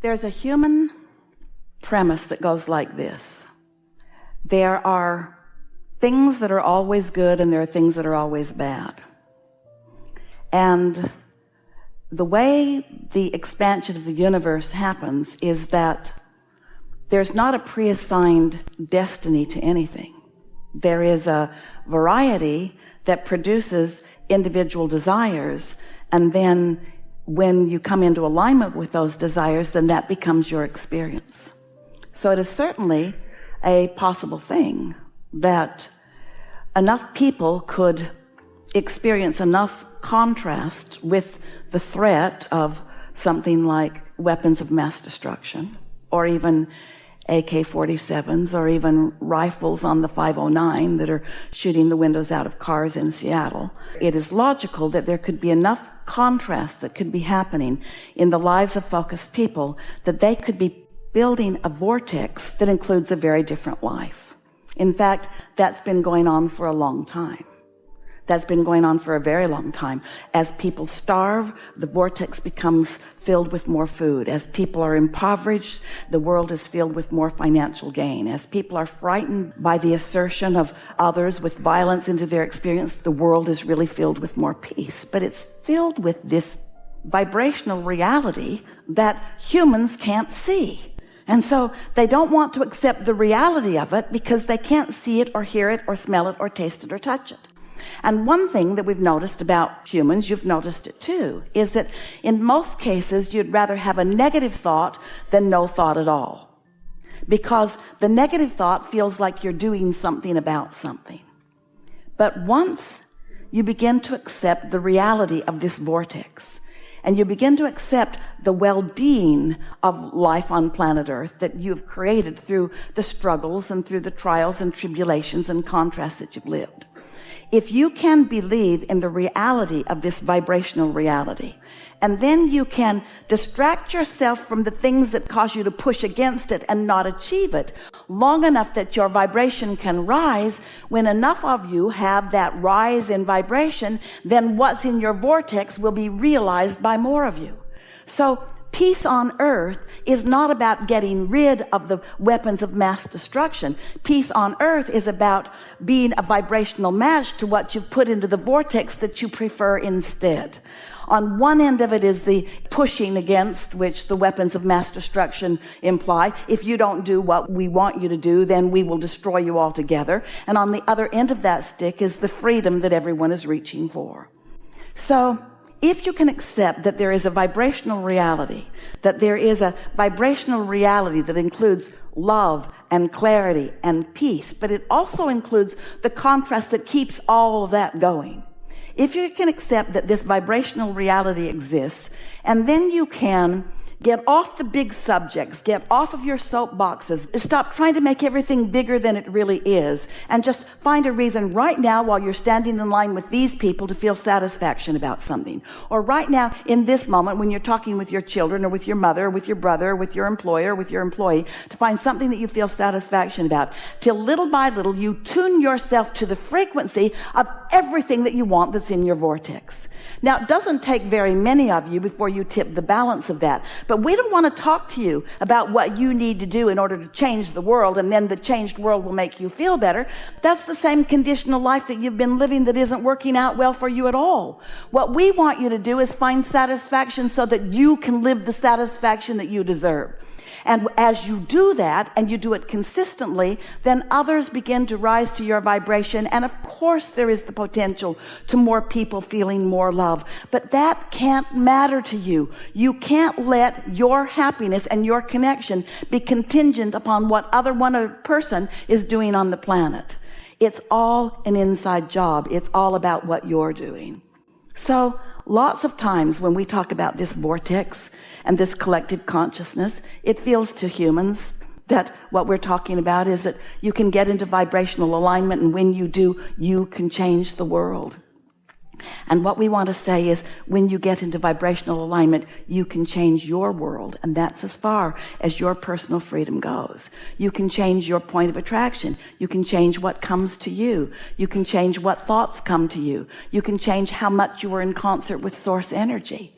There's a human premise that goes like this. There are things that are always good and there are things that are always bad. And the way the expansion of the universe happens is that there's not a pre-assigned destiny to anything. There is a variety that produces individual desires, and then when you come into alignment with those desires, then that becomes your experience. So it is certainly a possible thing that enough people could experience enough contrast with the threat of something like weapons of mass destruction, or even AK-47s, or even rifles on the 509 that are shooting the windows out of cars in Seattle. It is logical that there could be enough contrast that could be happening in the lives of focused people that they could be building a vortex that includes a very different life. In fact, that's been going on for a long time. That's been going on for a very long time. As people starve, the vortex becomes filled with more food. As people are impoverished, the world is filled with more financial gain. As people are frightened by the assertion of others with violence into their experience, the world is really filled with more peace. But it's filled with this vibrational reality that humans can't see. And so they don't want to accept the reality of it because they can't see it or hear it or smell it or taste it or touch it. And one thing that we've noticed about humans, you've noticed it too, is that in most cases you'd rather have a negative thought than no thought at all. Because the negative thought feels like you're doing something about something. But once you begin to accept the reality of this vortex, and you begin to accept the well-being of life on planet Earth that you've created through the struggles and through the trials and tribulations and contrasts that you've lived, if you can believe in the reality of this vibrational reality, and then you can distract yourself from the things that cause you to push against it and not achieve it long enough that your vibration can rise, when enough of you have that rise in vibration, then what's in your vortex will be realized by more of you. So peace on earth is not about getting rid of the weapons of mass destruction. Peace on earth is about being a vibrational match to what you've put into the vortex that you prefer instead. On one end of it is the pushing against, which the weapons of mass destruction imply. If you don't do what we want you to do, then we will destroy you altogether. And on the other end of that stick is the freedom that everyone is reaching for. So if you can accept that there is a vibrational reality, that there is a vibrational reality that includes love and clarity and peace, but it also includes the contrast that keeps all of that going. If you can accept that this vibrational reality exists, and then you can get off the big subjects, get off of your soapboxes, stop trying to make everything bigger than it really is, and just find a reason right now while you're standing in line with these people to feel satisfaction about something. Or right now in this moment when you're talking with your children or with your mother or with your brother or with your employer or with your employee, to find something that you feel satisfaction about, till little by little you tune yourself to the frequency of everything that you want that's in your vortex. Now, it doesn't take very many of you before you tip the balance of that. But we don't want to talk to you about what you need to do in order to change the world, and then the changed world will make you feel better. That's the same conditional life that you've been living that isn't working out well for you at all. What we want you to do is find satisfaction so that you can live the satisfaction that you deserve. And as you do that, and you do it consistently, then others begin to rise to your vibration. And of course, there is the potential to more people feeling more love. But that can't matter to you. You can't let your happiness and your connection be contingent upon what one other person is doing on the planet. It's all an inside job. It's all about what you're doing. So lots of times when we talk about this vortex and this collective consciousness, it feels to humans that what we're talking about is that you can get into vibrational alignment, and when you do, you can change the world. And what we want to say is, when you get into vibrational alignment, you can change your world, and that's as far as your personal freedom goes. You can change your point of attraction. You can change what comes to you. You can change what thoughts come to you. You can change how much you are in concert with source energy.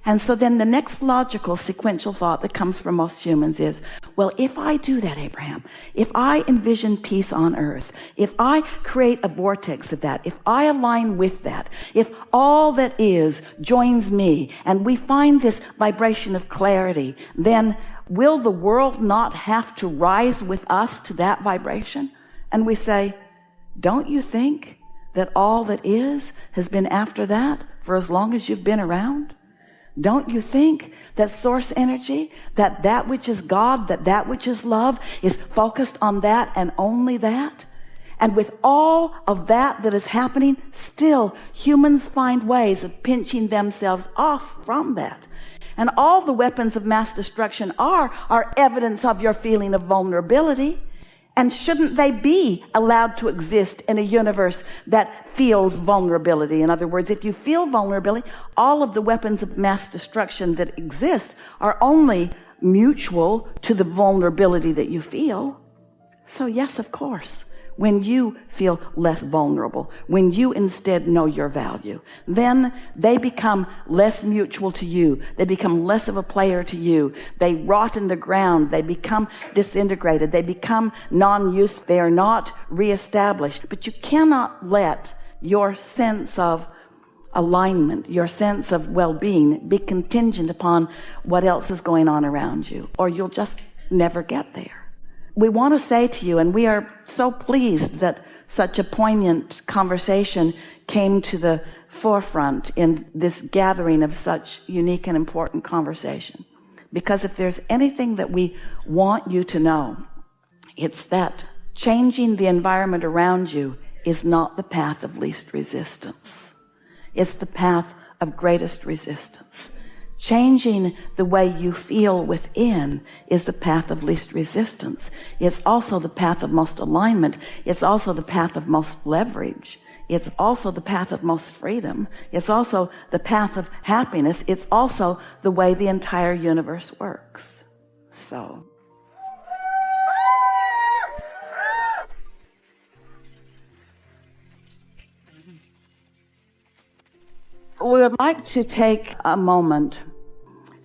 And so then the next logical sequential thought that comes from most humans is, well, if I do that, Abraham, if I envision peace on earth, if I create a vortex of that, if I align with that, if all that is joins me and we find this vibration of clarity, then will the world not have to rise with us to that vibration? And we say, don't you think that all that is has been after that for as long as you've been around? Don't you think that source energy, that which is God, that which is love, is focused on that and only that? And with all of that is happening, still humans find ways of pinching themselves off from that. And all the weapons of mass destruction are evidence of your feeling of vulnerability. And shouldn't they be allowed to exist in a universe that feels vulnerability? In other words, if you feel vulnerability, all of the weapons of mass destruction that exist are only mutual to the vulnerability that you feel. So yes, of course, when you feel less vulnerable, when you instead know your value, then they become less mutual to you. They become less of a player to you. They rot in the ground. They become disintegrated. They become non-use. They are not reestablished. But you cannot let your sense of alignment, your sense of well-being be contingent upon what else is going on around you, or you'll just never get there. We want to say to you, and we are so pleased that such a poignant conversation came to the forefront in this gathering of such unique and important conversation. Because if there's anything that we want you to know, it's that changing the environment around you is not the path of least resistance. It's the path of greatest resistance. Changing the way you feel within is the path of least resistance. It's also the path of most alignment. It's also the path of most leverage. It's also the path of most freedom. It's also the path of happiness. It's also the way the entire universe works. So we would like to take a moment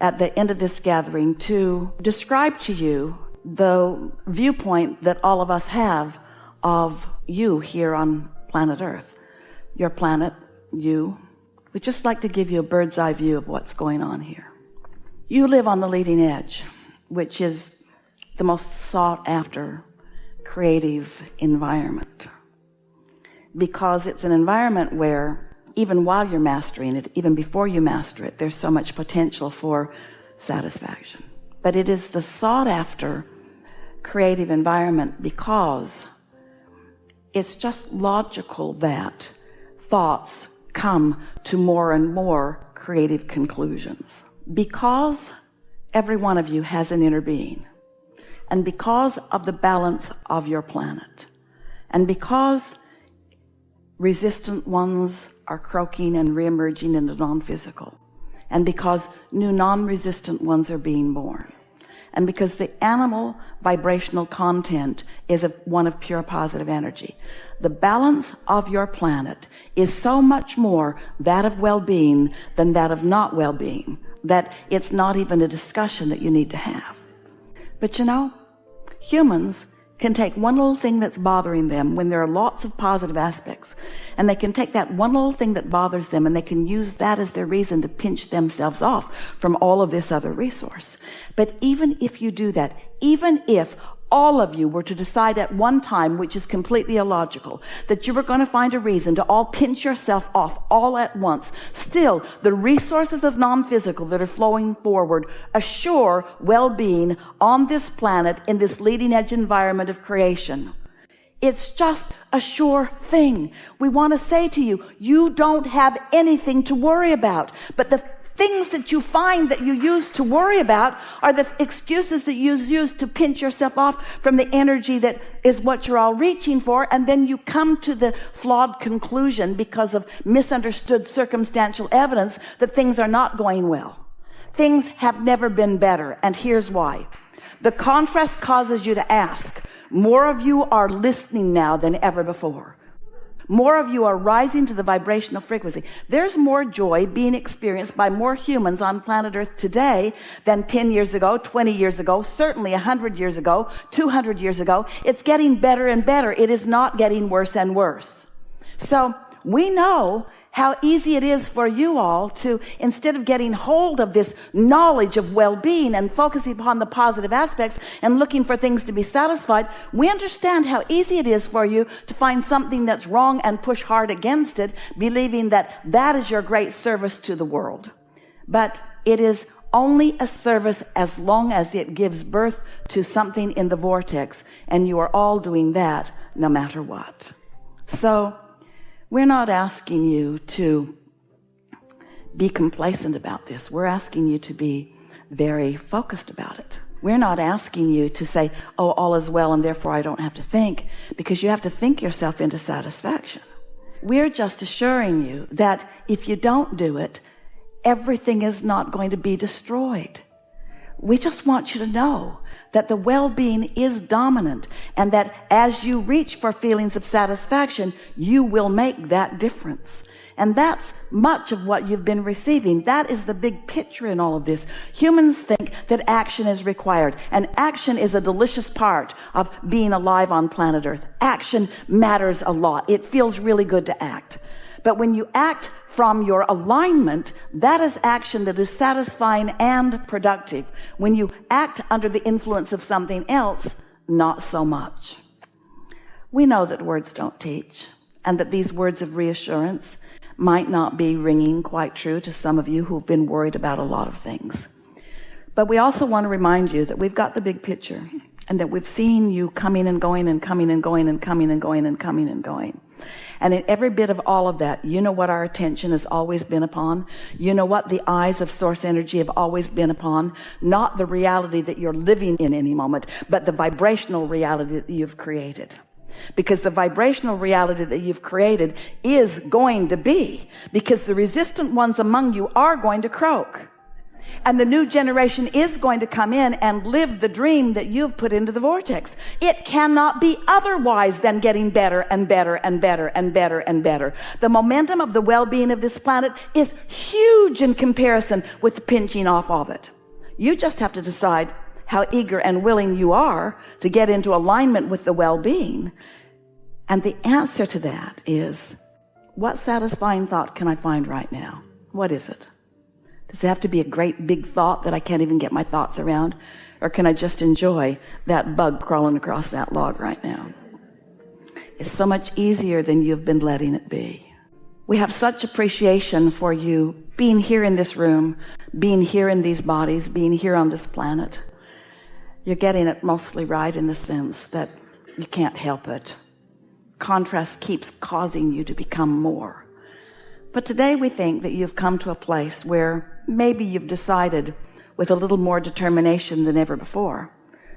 at the end of this gathering to describe to you the viewpoint that all of us have of you here on planet Earth. Your planet, you. We'd just like to give you a bird's eye view of what's going on here. You live on the leading edge, which is the most sought after creative environment, because it's an environment where even while you're mastering it, even before you master it, there's so much potential for satisfaction. But it is the sought after creative environment because it's just logical that thoughts come to more and more creative conclusions. Because every one of you has an inner being, and because of the balance of your planet, and because resistant ones are croaking and reemerging into non-physical, and because new non-resistant ones are being born, and because the animal vibrational content is one of pure positive energy, the balance of your planet is so much more that of well-being than that of not well-being that it's not even a discussion that you need to have. But you know, humans can take one little thing that's bothering them when there are lots of positive aspects, and they can take that one little thing that bothers them and they can use that as their reason to pinch themselves off from all of this other resource. But even if you do that, even if all of you were to decide at one time, which is completely illogical, that you were going to find a reason to all pinch yourself off all at once, still the resources of non-physical that are flowing forward assure well-being on this planet in this leading edge environment of creation. It's just a sure thing. We want to say to you, you don't have anything to worry about, but the things that you find that you use to worry about are the excuses that you use to pinch yourself off from the energy that is what you're all reaching for, and then you come to the flawed conclusion because of misunderstood circumstantial evidence that things are not going well. Things have never been better, and here's why. The contrast causes you to ask. More of you are listening now than ever before. More of you are rising to the vibrational frequency. There's more joy being experienced by more humans on planet Earth today than 10 years ago, 20 years ago, certainly 100 years ago, 200 years ago. It's getting better and better. It is not getting worse and worse. So we know how easy it is for you all to, instead of getting hold of this knowledge of well-being and focusing upon the positive aspects and looking for things to be satisfied, we understand how easy it is for you to find something that's wrong and push hard against it, believing that that is your great service to the world. But it is only a service as long as it gives birth to something in the vortex, and you are all doing that no matter what. So we're not asking you to be complacent about this. We're asking you to be very focused about it. We're not asking you to say, oh, all is well and therefore I don't have to think, because you have to think yourself into satisfaction. We're just assuring you that if you don't do it, everything is not going to be destroyed. We just want you to know that the well-being is dominant, and that as you reach for feelings of satisfaction, you will make that difference. And that's much of what you've been receiving. That is the big picture in all of this. Humans think that action is required, and action is a delicious part of being alive on planet Earth. Action matters a lot. It feels really good to act. But when you act from your alignment, that is action that is satisfying and productive. When you act under the influence of something else, not so much. We know that words don't teach, and that these words of reassurance might not be ringing quite true to some of you who've been worried about a lot of things. But we also want to remind you that we've got the big picture, and that we've seen you coming and going and coming and going and coming and going and coming and going. And in every bit of all of that, you know what our attention has always been upon? You know what the eyes of source energy have always been upon? Not the reality that you're living in any moment, but the vibrational reality that you've created. Because the vibrational reality that you've created is going to be, because the resistant ones among you are going to croak. And the new generation is going to come in and live the dream that you've put into the vortex. It cannot be otherwise than getting better and better and better and better and better. The momentum of the well-being of this planet is huge in comparison with the pinching off of it. You just have to decide how eager and willing you are to get into alignment with the well-being. And the answer to that is, what satisfying thought can I find right now? What is it? Does it have to be a great big thought that I can't even get my thoughts around? Or can I just enjoy that bug crawling across that log right now? It's so much easier than you've been letting it be. We have such appreciation for you being here in this room, being here in these bodies, being here on this planet. You're getting it mostly right in the sense that you can't help it. Contrast keeps causing you to become more. But today we think that you've come to a place where maybe you've decided with a little more determination than ever before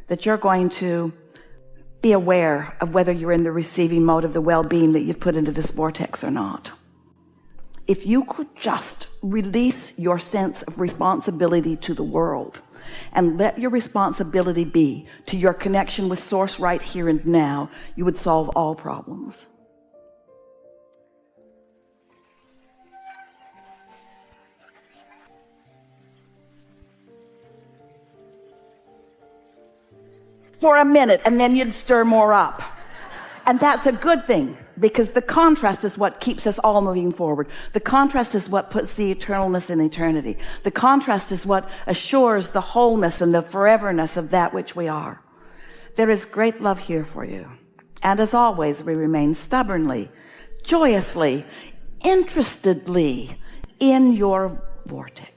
that you're going to be aware of whether you're in the receiving mode of the well-being that you've put into this vortex or not. If you could just release your sense of responsibility to the world and let your responsibility be to your connection with Source right here and now, you would solve all problems. For a minute, and then you'd stir more up. And that's a good thing, because the contrast is what keeps us all moving forward. The contrast is what puts the eternalness in eternity. The contrast is what assures the wholeness and the foreverness of that which we are. There is great love here for you. And as always, we remain stubbornly, joyously, interestedly in your vortex.